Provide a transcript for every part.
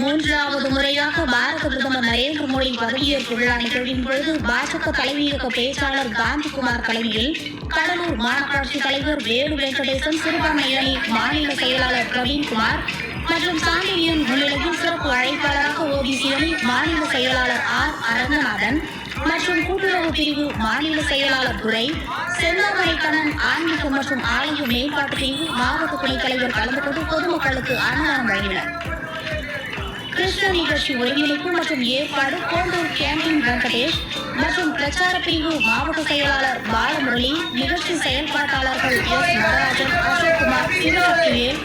மூன்றாவது முறையாக பாரத பிரதமர் நரேந்திர மோடி பதவியேற்பு விழா நிகழ்வின் பொழுது பாஜக தலைமையக பேச்சாளர் காந்திகுமார் தலைமையில் கடலூர் மாநகராட்சி தலைவர் வேலு வெங்கடேசன், சிறுபான்மை அணி மாநில செயலாளர் பிரவீன்குமார் மற்றும் சாண்டிலியன் முன்னிலையில் சிறப்பு அழைப்பாளராக ஓபிசி அணி மாநில செயலாளர் ஆர் அரங்கநாதன் மற்றும் கூட்டுறவு பிரிவு மாநில செயலாளர் துரை, செந்தாமரைக்கண்ணன் ஆன்மீக மற்றும் ஆலய மேம்பாட்டு பிரிவு மாவட்ட துணைத் தலைவர் கலந்து கொண்டு பொதுமக்களுக்கு அன்னதானம் வழங்கினர். கிருஷ்ண நிகழ்ச்சி ஒருங்கிணைப்பு மற்றும் ஏற்பாடு கோண்டூர் கேண்டீன் வெங்கடேஷ் மற்றும் பிரச்சார பிரிவு மாவட்ட செயலாளர் பாலமுரளி, நிகழ்ச்சி செயல்பாட்டாளர்கள் எஸ் நடராஜன், அசோக்குமார், சிவசக்திவேல்,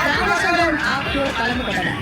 ராமச்சந்திரன் ஆகியோர் கலந்து கொண்டனர்.